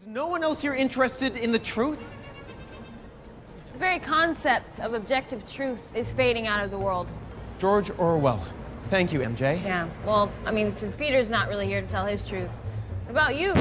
Is no one else here interested in the truth? The very concept of objective truth is fading out of the world. George Orwell. Thank you, MJ. Yeah, well, I mean, since Peter's not really here to tell his truth. What about you?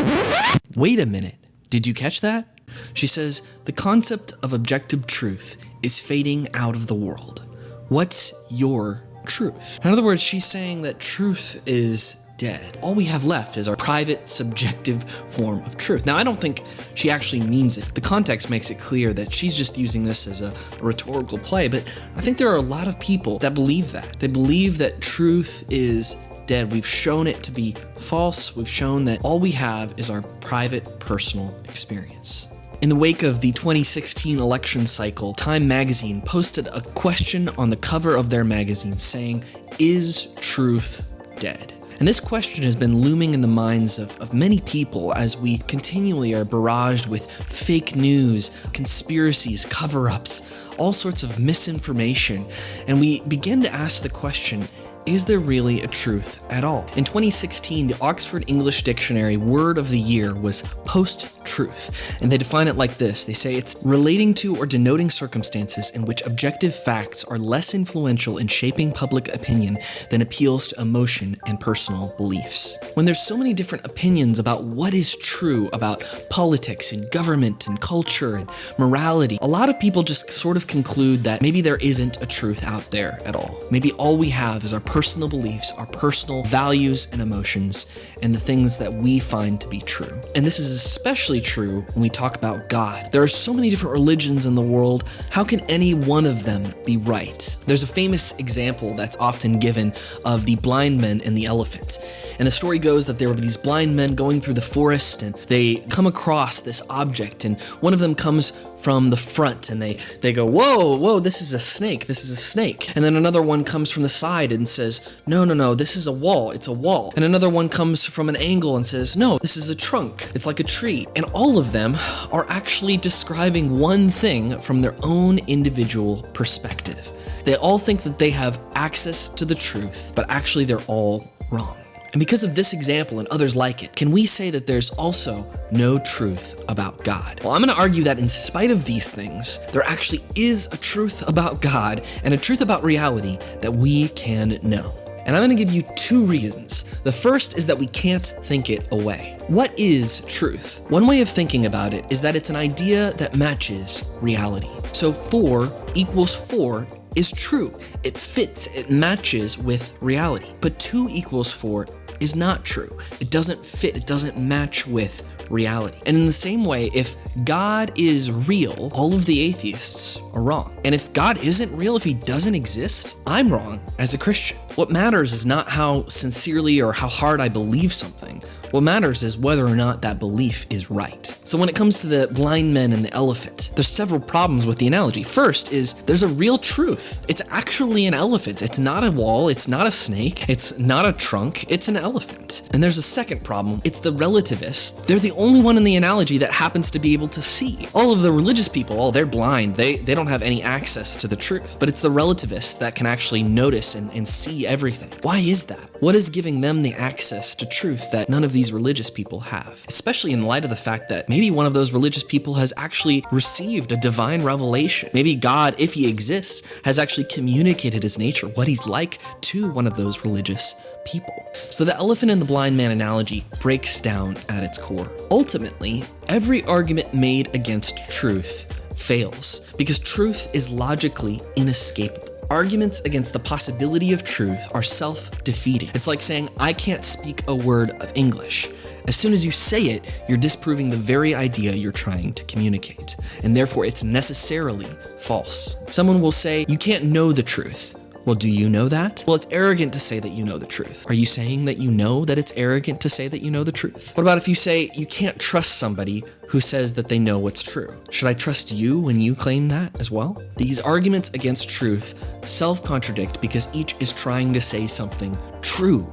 Wait a minute. Did you catch that? She says, the concept of objective truth is fading out of the world. What's your truth? In other words, she's saying that truth is dead. All we have left is our private, subjective form of truth. Now, I don't think she actually means it. The context makes it clear that she's just using this as a rhetorical play, but I think there are a lot of people that believe that. They believe that truth is dead. We've shown it to be false. We've shown that all we have is our private, personal experience. In the wake of the 2016 election cycle, Time magazine posted a question on the cover of their magazine saying, "Is truth dead?" And this question has been looming in the minds of many people as we continually are barraged with fake news, conspiracies, cover-ups, all sorts of misinformation. And we begin to ask the question, is there really a truth at all? In 2016, the Oxford English Dictionary word of the year was post-truth, and they define it like this. They say it's relating to or denoting circumstances in which objective facts are less influential in shaping public opinion than appeals to emotion and personal beliefs. When there's so many different opinions about what is true about politics and government and culture and morality, a lot of people just sort of conclude that maybe there isn't a truth out there at all. Maybe all we have is our personal beliefs, our personal values and emotions, and the things that we find to be true. And this is especially true when we talk about God. There are so many different religions in the world. How can any one of them be right? There's a famous example that's often given of the blind men and the elephant. And the story goes that there were these blind men going through the forest, and they come across this object, and one of them comes from the front, and they go, whoa, this is a snake, this is a snake. And then another one comes from the side and says, no, this is a wall, it's a wall. And another one comes from an angle and says, no, this is a trunk, it's like a tree. And all of them are actually describing one thing from their own individual perspective. They all think that they have access to the truth, but actually they're all wrong. And because of this example and others like it, can we say that there's also no truth about God? Well, I'm going to argue that in spite of these things, there actually is a truth about God and a truth about reality that we can know. And I'm going to give you two reasons. The first is that we can't think it away. What is truth? One way of thinking about it is that it's an idea that matches reality. So 4 equals 4 is true. It fits, it matches with reality. But 2 equals 4 is not true. It doesn't fit, it doesn't match with reality. And in the same way, if God is real, all of the atheists are wrong. And if God isn't real, if he doesn't exist, I'm wrong as a Christian. What matters is not how sincerely or how hard I believe something. What matters is whether or not that belief is right. So when it comes to the blind men and the elephant, there's several problems with the analogy. First is there's a real truth. It's actually an elephant. It's not a wall. It's not a snake. It's not a trunk. It's an elephant. And there's a second problem. It's the relativists. They're the only one in the analogy that happens to be able to see. All of the religious people, they're blind. They don't have any access to the truth. But it's the relativists that can actually notice and see everything. Why is that? What is giving them the access to truth that none of these religious people have? Especially in light of the fact that maybe one of those religious people has actually received a divine revelation. Maybe God, if he exists, has actually communicated his nature, what he's like, to one of those religious people. So the elephant and the blind man analogy breaks down at its core. Ultimately, every argument made against truth fails because truth is logically inescapable. Arguments against the possibility of truth are self-defeating. It's like saying, I can't speak a word of English. As soon as you say it, you're disproving the very idea you're trying to communicate, and therefore it's necessarily false. Someone will say, you can't know the truth. Well, do you know that? Well, it's arrogant to say that you know the truth. Are you saying that you know that it's arrogant to say that you know the truth? What about if you say you can't trust somebody who says that they know what's true? Should I trust you when you claim that as well? These arguments against truth self-contradict because each is trying to say something true.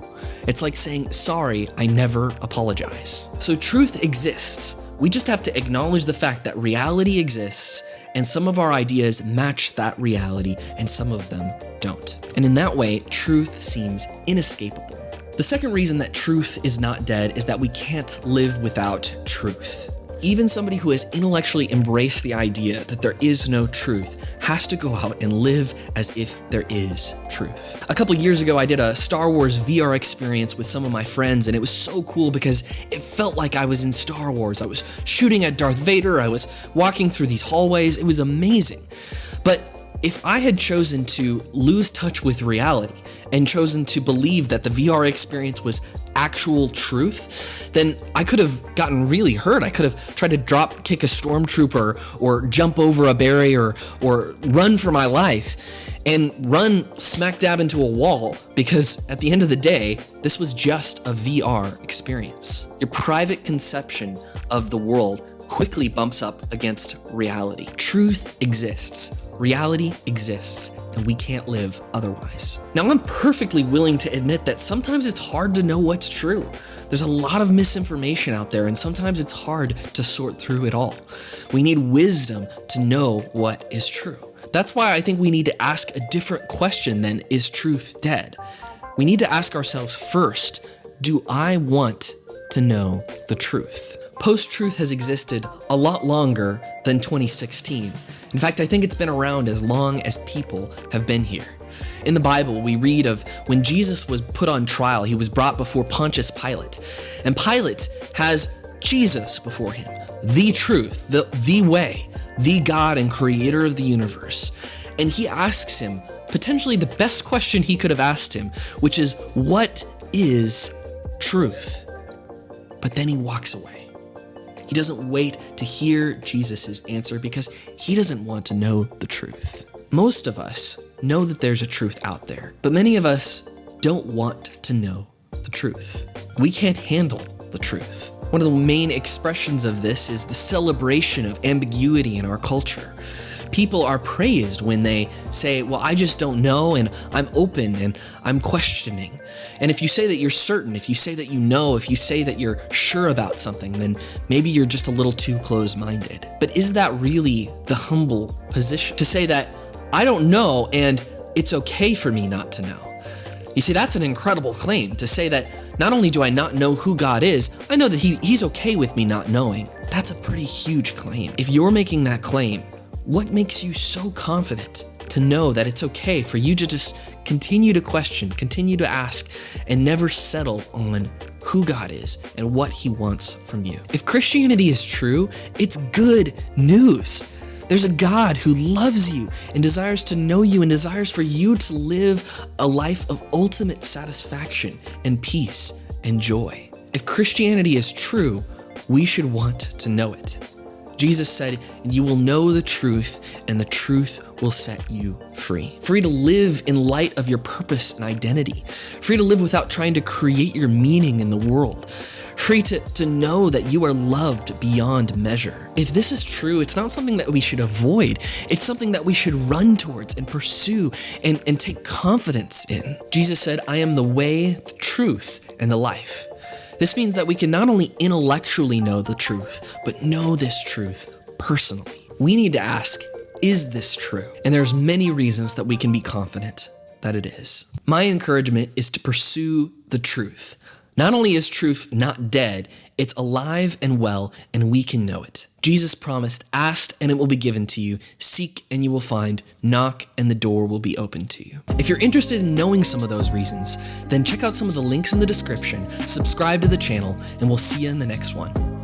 It's like saying, sorry, I never apologize. So truth exists. We just have to acknowledge the fact that reality exists, and some of our ideas match that reality, and some of them don't. And in that way, truth seems inescapable. The second reason that truth is not dead is that we can't live without truth. even somebody who has intellectually embraced the idea that there is no truth has to go out and live as if there is truth. A couple years ago, I did a Star Wars VR experience with some of my friends, and it was so cool because it felt like I was in Star Wars. I was shooting at Darth Vader, I was walking through these hallways, it was amazing. But if I had chosen to lose touch with reality and chosen to believe that the VR experience was actual truth, then I could have gotten really hurt. I could have tried to drop kick a stormtrooper or jump over a barrier or run for my life and run smack dab into a wall, because at the end of the day, this was just a VR experience. Your private conception of the world quickly bumps up against reality. Truth exists. Reality exists, and we can't live otherwise. Now, I'm perfectly willing to admit that sometimes it's hard to know what's true. There's a lot of misinformation out there, and sometimes it's hard to sort through it all. We need wisdom to know what is true. That's why I think we need to ask a different question than, is truth dead? We need to ask ourselves first, do I want to know the truth? Post-truth has existed a lot longer than 2016. In fact, I think it's been around as long as people have been here. In the Bible, we read of when Jesus was put on trial, he was brought before Pontius Pilate. And Pilate has Jesus before him, the truth, the way, the God and creator of the universe. And he asks him potentially the best question he could have asked him, which is, what is truth? But then he walks away. He doesn't wait to hear Jesus' answer because he doesn't want to know the truth. Most of us know that there's a truth out there, but many of us don't want to know the truth. We can't handle the truth. One of the main expressions of this is the celebration of ambiguity in our culture. People are praised when they say, well, I just don't know, and I'm open, and I'm questioning. And if you say that you're certain, if you say that you know, if you say that you're sure about something, then maybe you're just a little too closed-minded. But is that really the humble position? To say that I don't know, and it's okay for me not to know. You see, that's an incredible claim, to say that not only do I not know who God is, I know that He's okay with me not knowing. That's a pretty huge claim. If you're making that claim, what makes you so confident to know that it's okay for you to just continue to question, continue to ask, and never settle on who God is and what He wants from you? If Christianity is true, it's good news. There's a God who loves you and desires to know you and desires for you to live a life of ultimate satisfaction and peace and joy. If Christianity is true, we should want to know it. Jesus said, you will know the truth, and the truth will set you free. Free to live in light of your purpose and identity. Free to live without trying to create your meaning in the world. Free to know that you are loved beyond measure. If this is true, it's not something that we should avoid. It's something that we should run towards and pursue and take confidence in. Jesus said, I am the way, the truth, and the life. This means that we can not only intellectually know the truth, but know this truth personally. We need to ask, is this true? And there's many reasons that we can be confident that it is. My encouragement is to pursue the truth. Not only is truth not dead, it's alive and well, and we can know it. Jesus promised, ask and it will be given to you, seek and you will find, knock and the door will be open to you. If you're interested in knowing some of those reasons, then check out some of the links in the description, subscribe to the channel, and we'll see you in the next one.